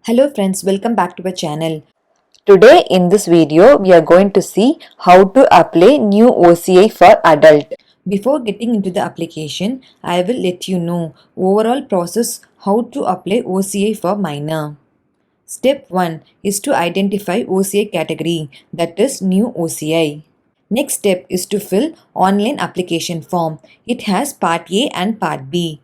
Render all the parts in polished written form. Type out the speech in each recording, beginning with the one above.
Hello friends, welcome back to our channel. Today in this video, we are going to see how to apply new OCI for adult. Before getting into the application, I will let you know overall process how to apply OCI for minor. Step 1 is to identify OCI category, that is new OCI. Next step is to fill online application form. It has part A and part B.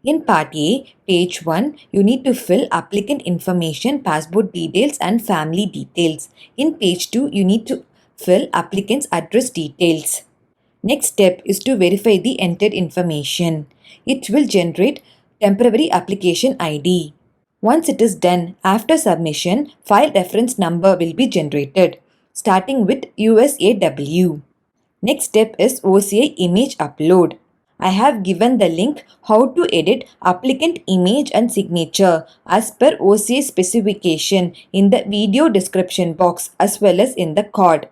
In part A, page 1, you need to fill applicant information, passport details and family details. In page 2, you need to fill applicant's address details. Next step is to verify the entered information. It will generate temporary application ID. Once it is done, after submission, file reference number will be generated, starting with USAW. Next step is OCI image upload. I have given the link how to edit applicant image and signature as per OCI specification in the video description box as well as in the card.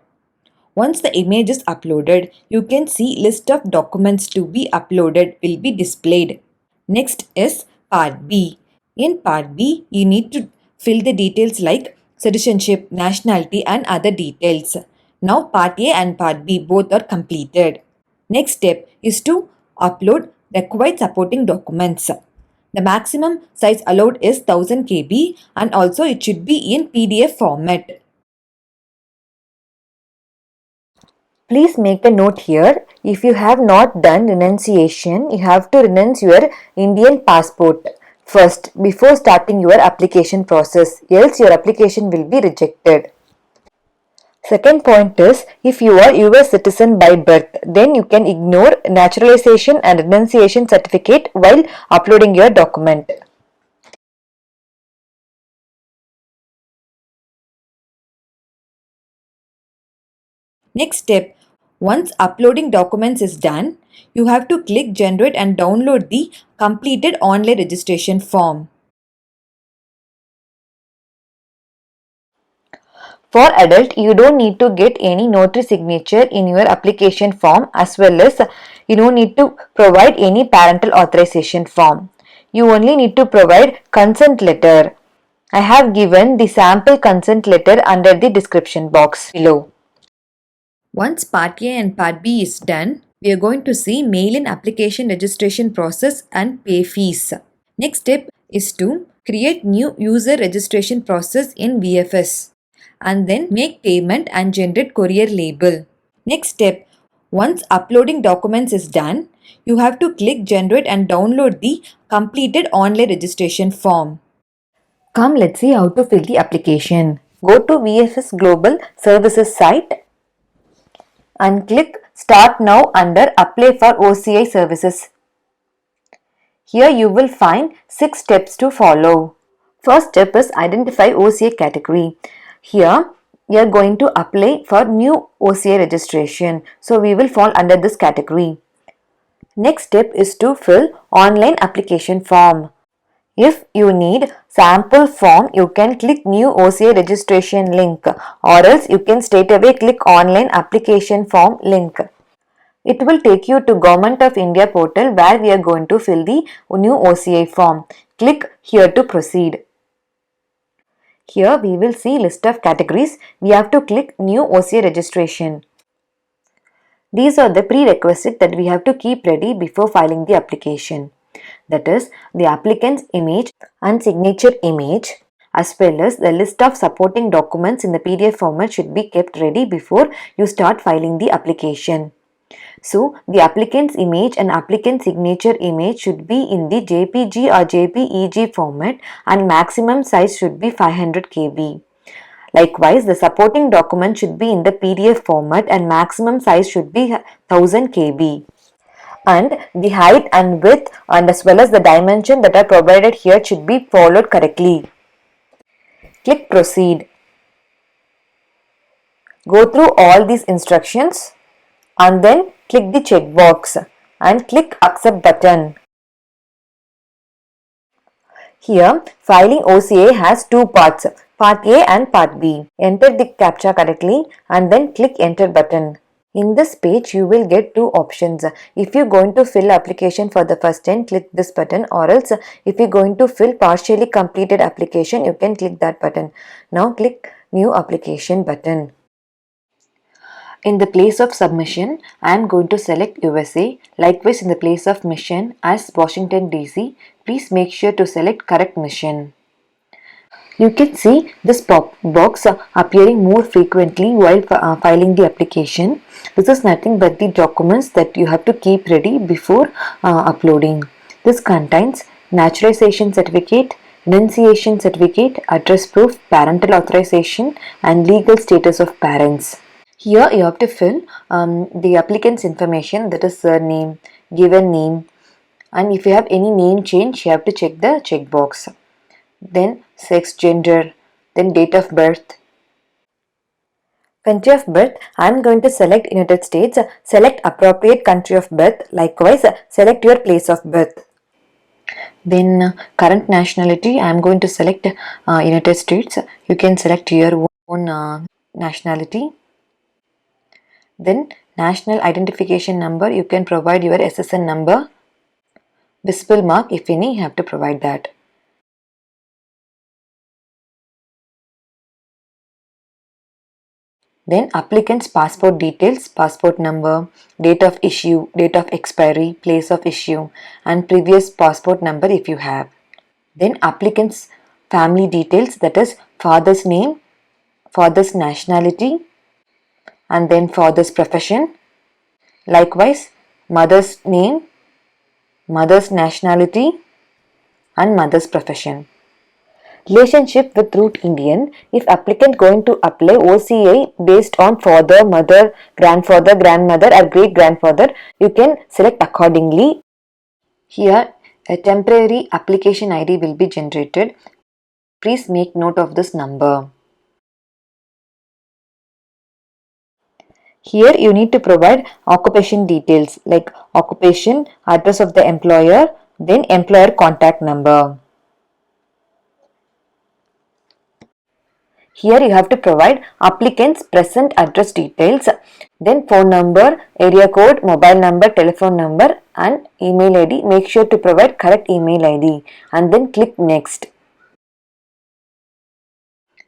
Once the image is uploaded, you can see list of documents to be uploaded will be displayed. Next is part B. In part B, you need to fill the details like citizenship, nationality and other details. Now part A and part B both are completed. Next step is to upload required supporting documents. The maximum size allowed is 1000 KB and also it should be in PDF format. Please make a note here. If you have not done renunciation, you have to renounce your Indian passport first before starting your application process, else your application will be rejected. Second point is, if you are US citizen by birth, then you can ignore naturalization and renunciation certificate while uploading your document. Next step, once uploading documents is done, you have to click generate and download the completed online registration form. For adult, you don't need to get any notary signature in your application form, as well as you don't need to provide any parental authorization form. You only need to provide consent letter. I have given the sample consent letter under the description box below. Once part A and part B is done, we are going to see mail-in application registration process and pay fees. Next step is to create new user registration process in VFS and then make payment and generate courier label. Next step, once uploading documents is done, you have to click generate and download the completed online registration form. Come, let's see how to fill the application. Go to VFS Global Services site and click Start Now under Apply for OCI Services. Here you will find 6 steps to follow. First step is identify OCI category. Here we are going to apply for new OCI registration. So we will fall under this category. Next step is to fill online application form. If you need sample form, you can click new OCI registration link, or else you can straightaway click online application form link. It will take you to Government of India portal where we are going to fill the new OCI form. Click here to proceed. Here we will see list of categories. We have to click new OCI registration. These are the prerequisites that we have to keep ready before filing the application. That is, the applicant's image and signature image, as well as the list of supporting documents in the PDF format should be kept ready before you start filing the application. So, the applicant's image and applicant signature image should be in the JPG or JPEG format and maximum size should be 500 KB. Likewise, the supporting document should be in the PDF format and maximum size should be 1000 KB. And the height and width and as well as the dimension that are provided here should be followed correctly. Click proceed. Go through all these instructions and then click the checkbox and click accept button. Here, filing OCI has two parts, part A and part B. Enter the CAPTCHA correctly and then click enter button. In this page, you will get two options. If you're going to fill application for the first time, click this button, or else if you're going to fill partially completed application, you can click that button. Now click New Application button. In the place of submission, I am going to select USA. Likewise, in the place of mission as Washington DC, please make sure to select correct mission. You can see this pop box appearing more frequently while filing the application. This is nothing but the documents that you have to keep ready before uploading. This contains naturalization certificate, enunciation certificate, address proof, parental authorization, and legal status of parents. Here you have to fill the applicant's information, that is surname, given name, and if you have any name change, you have to check the checkbox. Then sex, gender, then date of birth. Country of birth, I am going to select United States. Select appropriate country of birth. Likewise, select your place of birth. Then current nationality, I am going to select United States. You can select your own nationality. Then national identification number, you can provide your SSN number. Visible mark, if any, you have to provide that. Then applicant's passport details, passport number, date of issue, date of expiry, place of issue, and previous passport number if you have. Then applicant's family details, that is father's name, father's nationality, and then father's profession. Likewise, mother's name, mother's nationality, and mother's profession. Relationship with root Indian. If applicant going to apply OCI based on father, mother, grandfather, grandmother or great grandfather, you can select accordingly. Here a temporary application ID will be generated. Please make note of this number. Here you need to provide occupation details like occupation, address of the employer, then employer contact number. Here you have to provide applicant's present address details, then phone number, area code, mobile number, telephone number and email ID. Make sure to provide correct email ID and then click next.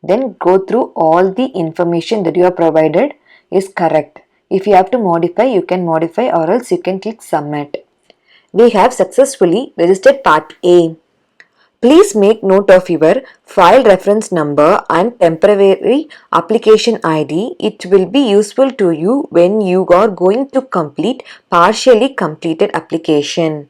Then go through all the information that you have provided is correct. If you have to modify, you can modify or else you can click submit. We have successfully registered part A. Please make note of your file reference number and temporary application ID. It will be useful to you when you are going to complete partially completed application.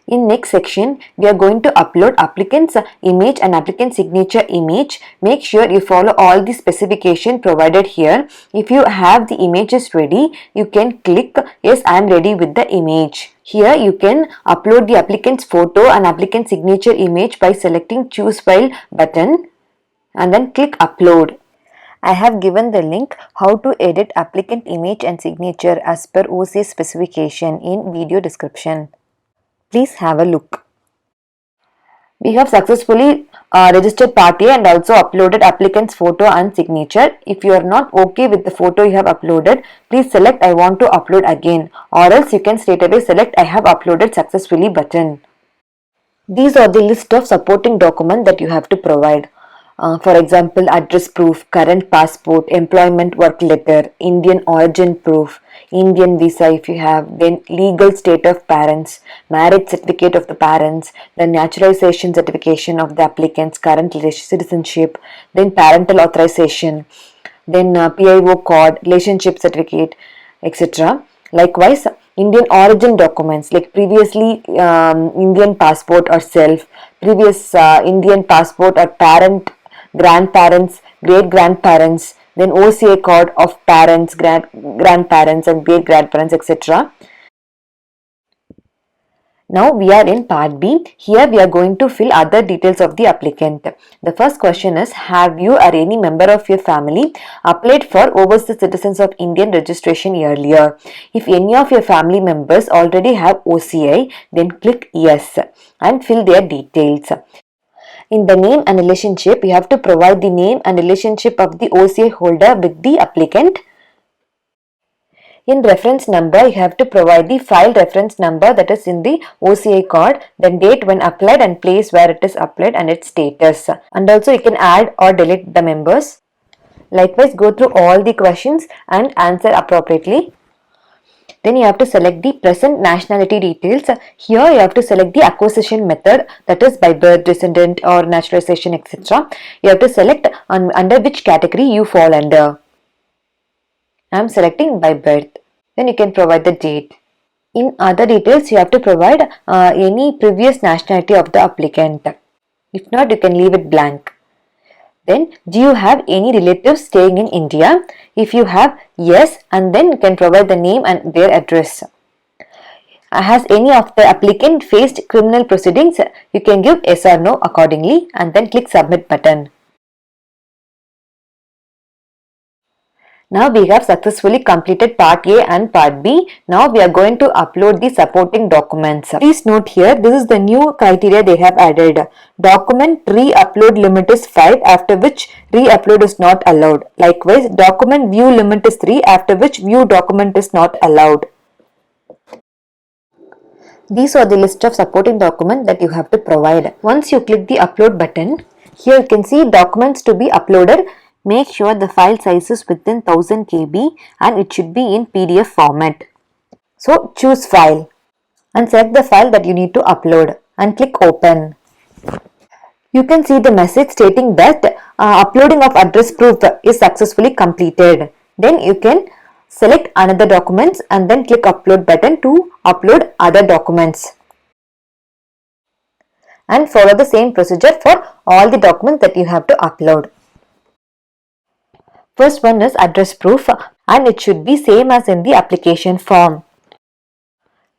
In next section, we are going to upload applicant's image and applicant signature image. Make sure you follow all the specification provided here. If you have the images ready, you can click yes, I am ready with the image. Here you can upload the applicant's photo and applicant signature image by selecting choose file button and then click upload. I have given the link how to edit applicant image and signature as per OCI specification in video description. Please have a look. We have successfully registered part A and also uploaded applicant's photo and signature. If you are not okay with the photo you have uploaded, please select I want to upload again or else you can straightaway select I have uploaded successfully button. These are the list of supporting documents that you have to provide. For example, address proof, current passport, employment work letter, Indian origin proof, Indian visa if you have, then legal state of parents, marriage certificate of the parents, then naturalization certification of the applicant's current citizenship, then parental authorization, then PIO card, relationship certificate, etc. Likewise, Indian origin documents like previously Indian passport or self, previous Indian passport or parent, grandparents, great grandparents, then OCI card of parents, grandparents and great grandparents, etc. Now we are in part B. Here we are going to fill other details of the applicant. The first question is, have you or any member of your family applied for overseas citizens of Indian registration earlier? If any of your family members already have OCI, then click yes and fill their details. In the name and relationship, you have to provide the name and relationship of the OCI holder with the applicant. In reference number, you have to provide the file reference number that is in the OCI card, then date when applied and place where it is applied and its status. And also you can add or delete the members. Likewise, go through all the questions and answer appropriately. Then you have to select the present nationality details. Here you have to select the acquisition method, that is by birth, descendant or naturalization, etc. You have to select under which category you fall under. I am selecting by birth. Then you can provide the date. In other details, you have to provide any previous nationality of the applicant. If not, you can leave it blank. Then, do you have any relatives staying in India? If you have, yes, and then you can provide the name and their address. Has any of the applicant faced criminal proceedings? You can give yes or no accordingly and then click submit button. Now we have successfully completed part A and part B. Now we are going to upload the supporting documents. Please note here, this is the new criteria they have added. Document re-upload limit is 5, after which re-upload is not allowed. Likewise, document view limit is 3, after which view document is not allowed. These are the list of supporting documents that you have to provide. Once you click the upload button, here you can see documents to be uploaded. Make sure the file size is within 1000 KB and it should be in PDF format. So choose file and select the file that you need to upload and click open. You can see the message stating that uploading of address proof is successfully completed. Then you can select another documents and then click upload button to upload other documents. And follow the same procedure for all the documents that you have to upload. First one is address proof and it should be same as in the application form.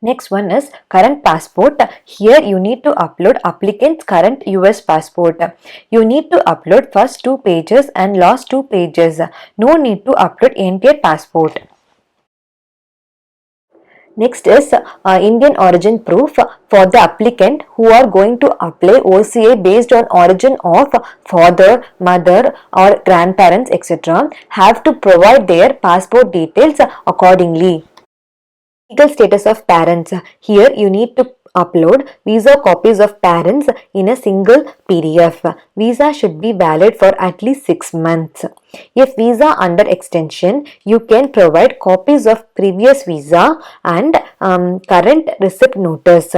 Next one is current passport. Here you need to upload applicant's current US passport. You need to upload first 2 pages and last 2 pages. No need to upload entire passport. Next is Indian origin proof for the applicant who are going to apply OCI based on origin of father, mother or grandparents, etc. have to provide their passport details accordingly. Legal status of parents. Here you need to upload visa copies of parents in a single PDF. Visa should be valid for at least 6 months. If visa under extension, you can provide copies of previous visa and current receipt notice.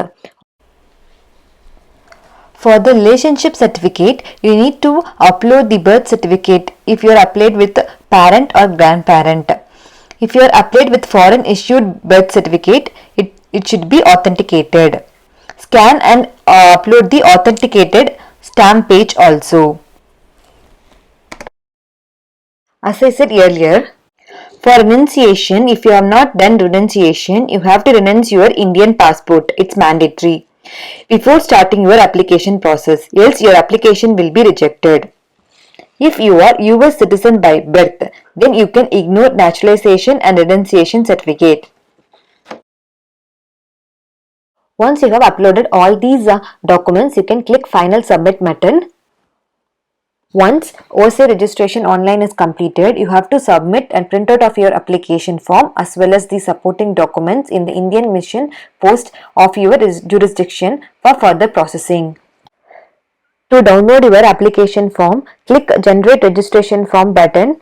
For the relationship certificate, you need to upload the birth certificate if you are applied with parent or grandparent. If you are applied with foreign issued birth certificate, it should be authenticated. Scan and upload the authenticated stamp page also. As I said earlier, for renunciation, if you have not done renunciation, you have to renounce your Indian passport. It's mandatory before starting your application process, else your application will be rejected. If you are US citizen by birth, then you can ignore naturalization and renunciation certificate. Once you have uploaded all these documents, you can click final submit button. Once OCI registration online is completed, you have to submit and print out of your application form as well as the supporting documents in the Indian Mission Post of your jurisdiction for further processing. To download your application form, click Generate Registration Form button.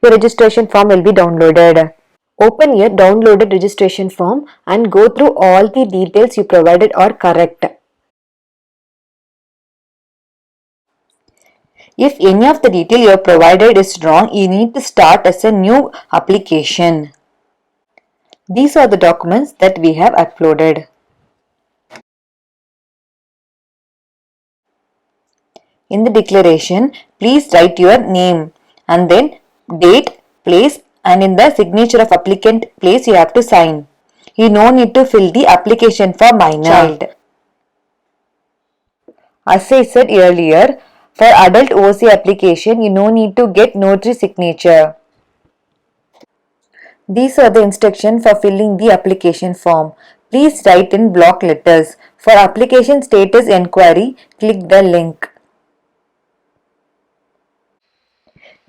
Your registration form will be downloaded. Open your downloaded registration form and go through all the details you provided are correct. If any of the detail you have provided is wrong, you need to start as a new application. These are the documents that we have uploaded. In the declaration, please write your name and then date, place, and in the signature of applicant place you have to sign. You no need to fill the application for minor child. As I said earlier, for adult OCI application, you no need to get notary signature. These are the instructions for filling the application form. Please write in block letters. For application status enquiry, click the link.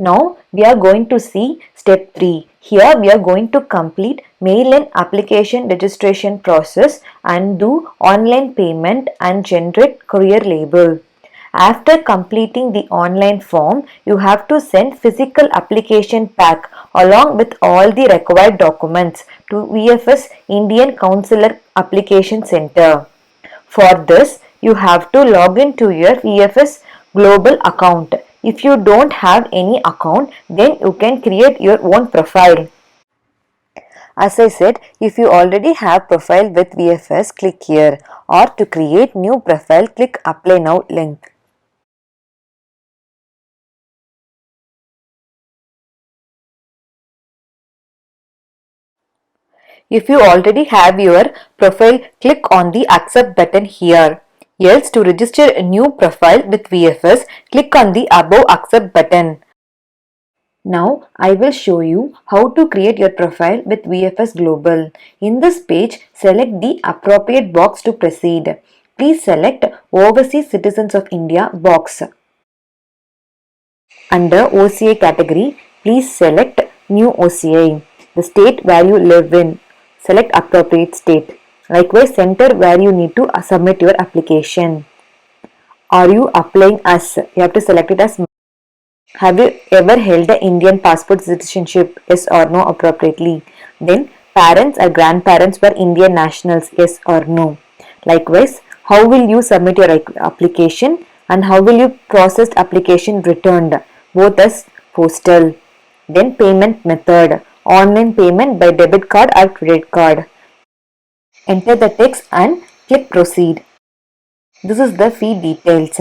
Now we are going to see step 3. Here we are going to complete mail-in application registration process and do online payment and generate courier label. After completing the online form, you have to send physical application pack along with all the required documents to VFS Indian Consular Application Center. For this, you have to log into your VFS Global account. If you don't have any account, then you can create your own profile. As I said, if you already have profile with VFS, click here, or to create new profile, click Apply Now link. If you already have your profile, click on the Accept button here. Else, to register a new profile with VFS, click on the above Accept button. Now, I will show you how to create your profile with VFS Global. In this page, select the appropriate box to proceed. Please select Overseas Citizens of India box. Under OCI category, please select New OCI, the state where you live in. Select appropriate state. Likewise, center where you need to submit your application. Are you applying as? You have to select it as. Have you ever held the Indian passport citizenship? Yes or no appropriately. Then parents or grandparents were Indian nationals? Yes or no. Likewise, how will you submit your application and how will you process application returned? Both as postal. Then payment method. Online payment by debit card or credit card. Enter the text and click proceed. This is the fee details.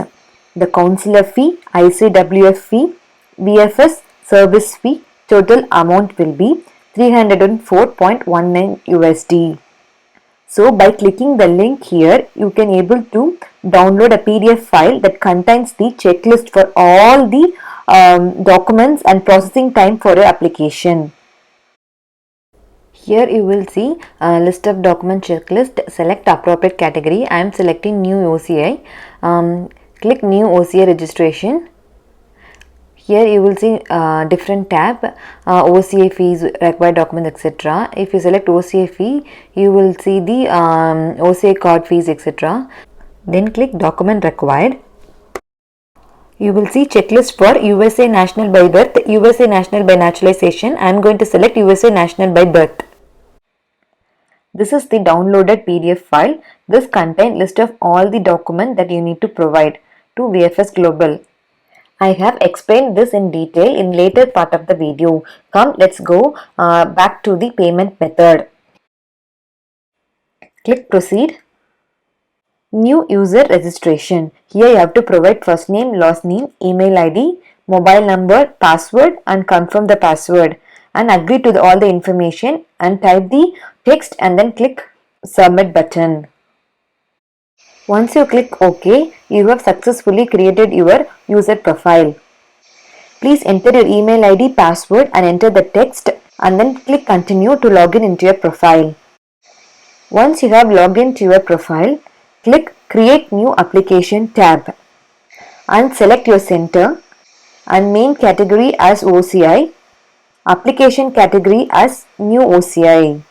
The consular fee, ICWF fee, VFS service fee, total amount will be 304.19 USD. So by clicking the link here, you can able to download a PDF file that contains the checklist for all the documents and processing time for your application. Here you will see a list of document checklist. Select appropriate category. I am selecting new OCI. Click new OCI registration. Here you will see different tab, OCI fees, required documents, etc. If you select OCI fee, you will see the OCI card fees, etc. Then click document required. You will see checklist for USA national by birth, USA national by naturalization. I am going to select USA national by birth. This is the downloaded PDF file. This contains list of all the documents that you need to provide to VFS Global. I have explained this in detail in later part of the video. Come, let's go back to the payment method. Click proceed. New user registration. Here you have to provide first name, last name, email ID, mobile number, password and confirm the password and agree to all the information and type the text and then click submit button. Once you click OK, you have successfully created your user profile. Please enter your email ID, password and enter the text and then click continue to log in into your profile. Once you have logged into your profile, click create new application tab and select your center and main category as OCI, application category as new OCI,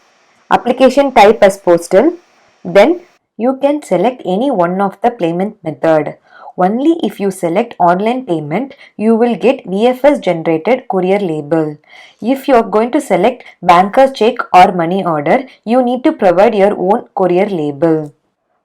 application type as postal. Then you can select any one of the payment method. Only if you select online payment, you will get VFS generated courier label. If you are going to select banker's check or money order, you need to provide your own courier label.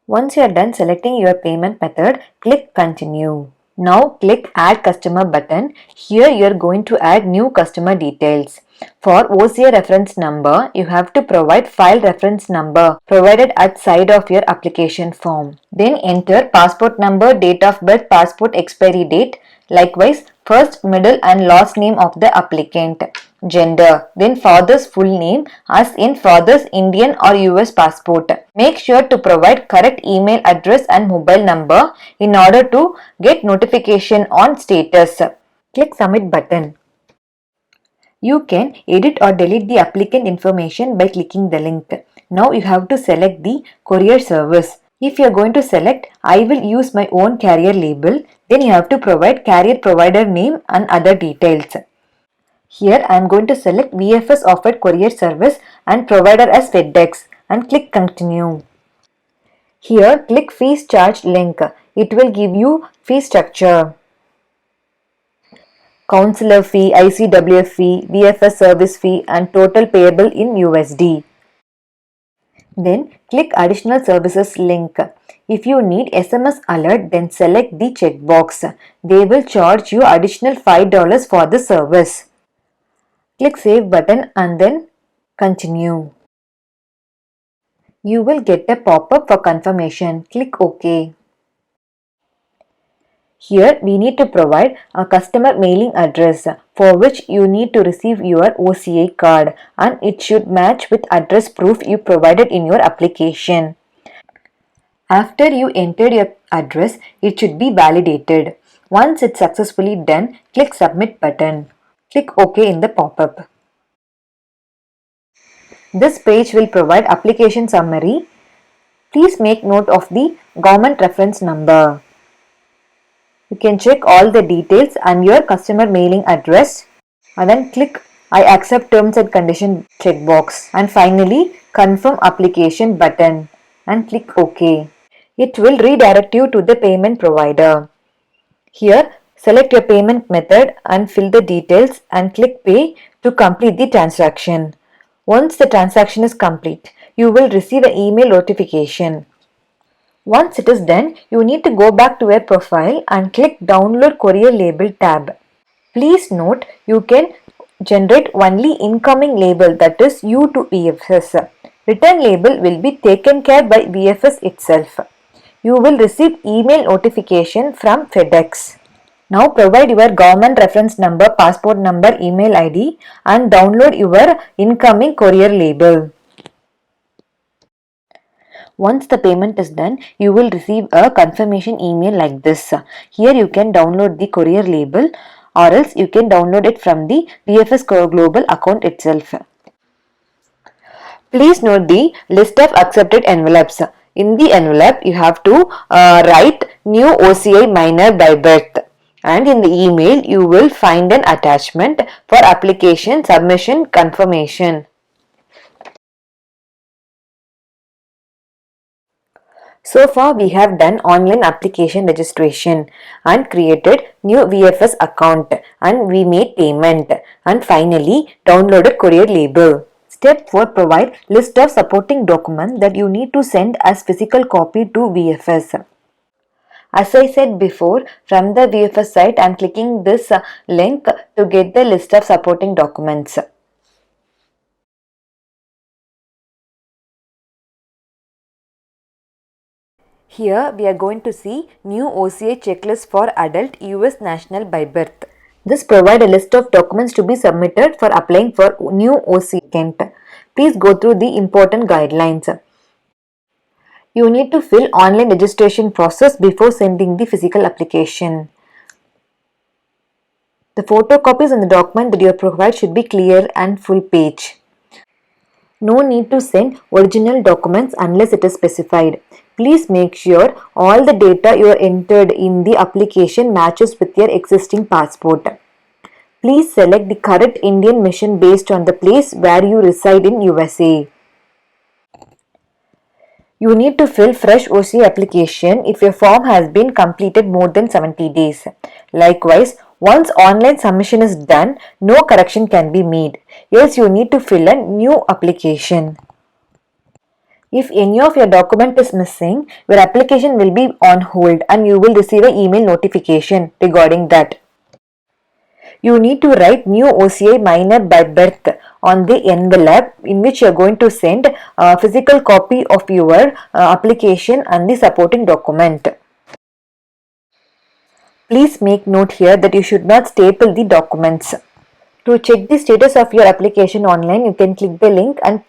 Once you are done selecting your payment method, click continue. Now click add customer button. Here you are going to add new customer details. For OCI reference number, you have to provide file reference number provided at side of your application form. Then enter passport number, date of birth, passport expiry date, likewise first, middle and last name of the applicant, gender, then father's full name as in father's Indian or US passport. Make sure to provide correct email address and mobile number in order to get notification on status. Click submit button. You can edit or delete the applicant information by clicking the link. Now you have to select the courier service. If you are going to select I will use my own carrier label, then you have to provide carrier provider name and other details. Here I am going to select VFS offered courier service and provider as FedEx and click continue. Here click fees charged link. It will give you fee structure. Counselor fee, ICWF fee, VFS service fee and total payable in USD. Then click additional services link. If you need SMS alert, then select the checkbox. They will charge you additional $5 for the service. Click save button and then continue. You will get a pop-up for confirmation. Click OK. Here we need to provide a customer mailing address for which you need to receive your OCI card, and it should match with address proof you provided in your application. After you entered your address, it should be validated. Once it's successfully done, click submit button. Click OK in the pop-up. This page will provide application summary. Please make note of the government reference number. You can check all the details and your customer mailing address and then click I accept terms and condition checkbox and finally confirm application button and click OK. It will redirect you to the payment provider. Here select your payment method and fill the details and click pay to complete the transaction. Once the transaction is complete, you will receive an email notification. Once it is done, you need to go back to your profile and click Download Courier Label tab. Please note you can generate only incoming label, that is U to VFS. Return label will be taken care by VFS itself. You will receive email notification from FedEx. Now provide your government reference number, passport number, email ID and download your incoming courier label. Once the payment is done, you will receive a confirmation email like this. Here you can download the courier label or else you can download it from the VFS Global account itself. Please note the list of accepted envelopes. In the envelope, you have to write new OCI minor by birth. And in the email, you will find an attachment for application submission confirmation. So far we have done online application registration and created new VFS account and we made payment and finally downloaded courier label. Step 4, provide list of supporting documents that you need to send as physical copy to VFS. As I said before, from the VFS site I am clicking this link to get the list of supporting documents. Here we are going to see new OCI checklist for adult US national by birth. This provides a list of documents to be submitted for applying for new OCI. Please go through the important guidelines. You need to fill online registration process before sending the physical application. The photocopies and the document that you provide should be clear and full page. No need to send original documents unless it is specified. Please make sure all the data you are entered in the application matches with your existing passport. Please select the correct Indian mission based on the place where you reside in USA. You need to fill fresh OCI application if your form has been completed more than 70 days. Likewise, once online submission is done, no correction can be made. Else you need to fill a new application. If any of your document is missing, your application will be on hold and you will receive an email notification regarding that. You need to write new OCI minor by birth on the envelope in which you are going to send a physical copy of your application and the supporting document. Please make note here that you should not staple the documents. To check the status of your application online, you can click the link and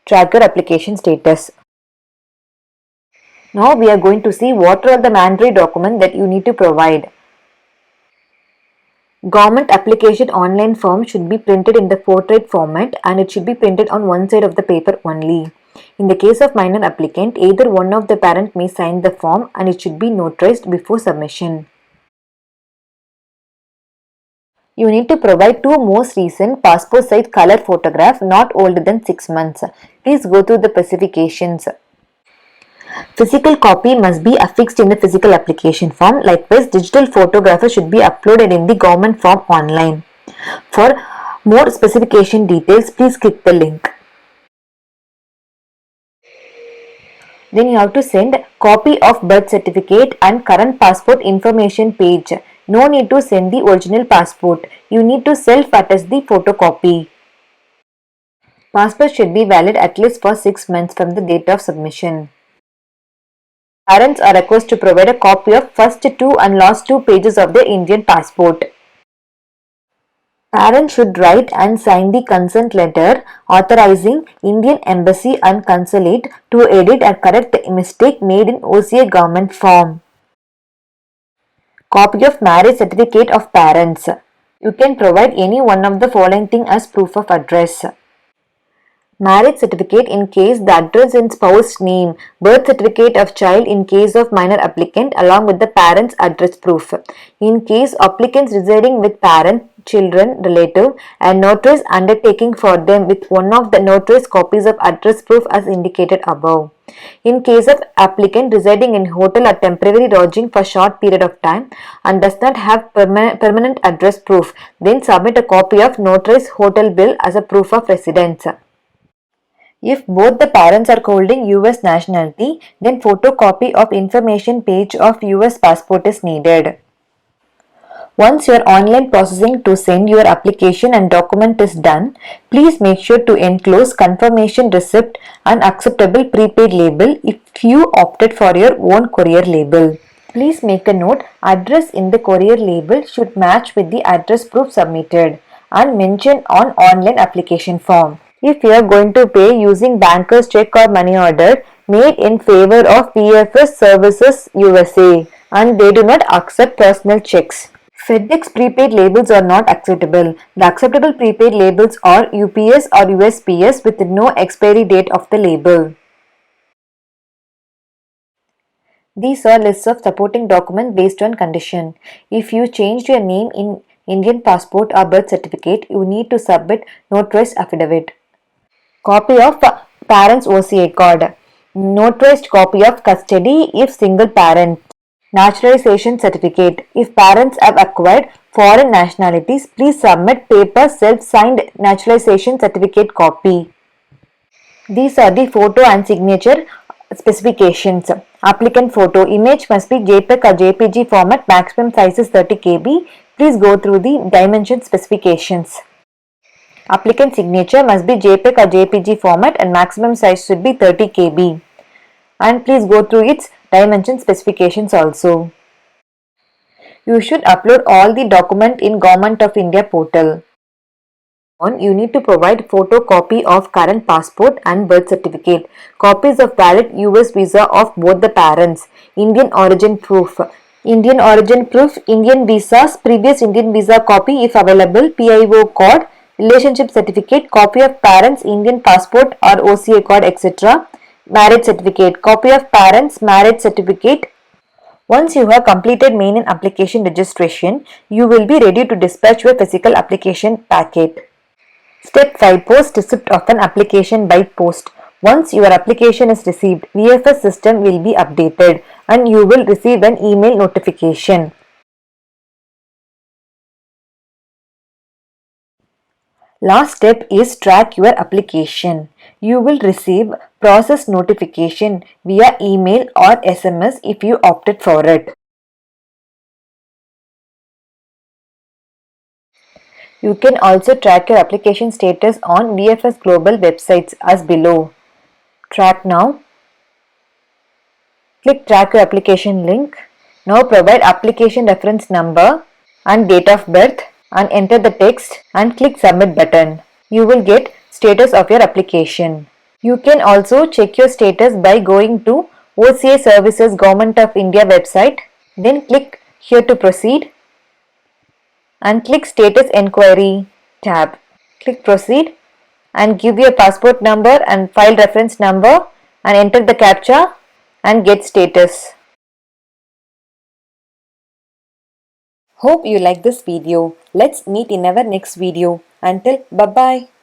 track your application status. Now we are going to see what are the mandatory documents that you need to provide. Government application online form should be printed in the portrait format and it should be printed on one side of the paper only. In the case of minor applicant, either one of the parent may sign the form and it should be notarized before submission. You need to provide two most recent passport size color photograph not older than 6 months. Please go through the specifications. Physical copy must be affixed in the physical application form. Likewise, digital photographs should be uploaded in the government form online. For more specification details, please click the link. Then you have to send copy of birth certificate and current passport information page. No need to send the original passport. You need to self-attest the photocopy. Passport should be valid at least for 6 months from the date of submission. Parents are requested to provide a copy of first 2 and last 2 pages of their Indian passport. Parents should write and sign the consent letter authorizing Indian Embassy and Consulate to edit and correct the mistake made in OCI government form. Copy of marriage certificate of parents. You can provide any one of the following thing as proof of address. Marriage certificate in case the address in spouse name, birth certificate of child in case of minor applicant along with the parent's address proof. In case applicants residing with parent, children, relative and notarized undertaking for them with one of the notarized copies of address proof as indicated above. In case of applicant residing in hotel or temporary lodging for short period of time and does not have permanent address proof, then submit a copy of notarized hotel bill as a proof of residence. If both the parents are holding US nationality, then photocopy of information page of US passport is needed. Once your online processing to send your application and document is done, please make sure to enclose confirmation receipt and acceptable prepaid label if you opted for your own courier label. Please make a note, address in the courier label should match with the address proof submitted and mentioned on online application form. If you are going to pay using banker's check or money order made in favor of VFS Services USA and they do not accept personal checks. FedEx prepaid labels are not acceptable. The acceptable prepaid labels are UPS or USPS with no expiry date of the label. These are lists of supporting documents based on condition. If you changed your name in Indian passport or birth certificate, you need to submit notarized affidavit. Copy of parent's OCI card. Notarized copy of custody if single parent. Naturalization certificate. If parents have acquired foreign nationalities, please submit paper self-signed naturalization certificate copy. These are the photo and signature specifications. Applicant photo. Image must be JPEG or JPG format. Maximum size is 30 KB. Please go through the dimension specifications. Applicant signature must be JPEG or JPG format and maximum size should be 30 KB. And please go through its dimension specifications also. You should upload all the document in Government of India portal. You need to provide photocopy of current passport and birth certificate, copies of valid US visa of both the parents, Indian origin proof, Indian origin proof, Indian visas, previous Indian visa copy if available, PIO code, relationship certificate, copy of parents' Indian passport or OCI card, etc. Marriage certificate, copy of parents' marriage certificate. Once you have completed main and application registration, you will be ready to dispatch your physical application packet. Step 5. Post receipt of an application by post. Once your application is received, VFS system will be updated and you will receive an email notification. Last step is track your application. You will receive process notification via email or SMS if you opted for it. You can also track your application status on VFS Global websites as below. Track now. Click track your application link. Now provide application reference number and date of birth and enter the text and click submit button. You will get status of your application. You can also check your status by going to OCI Services Government of India website. Then click here to proceed and click status enquiry tab. Click proceed and give your passport number and file reference number and enter the CAPTCHA and get status. Hope you like this video. Let's meet in our next video. Until bye-bye.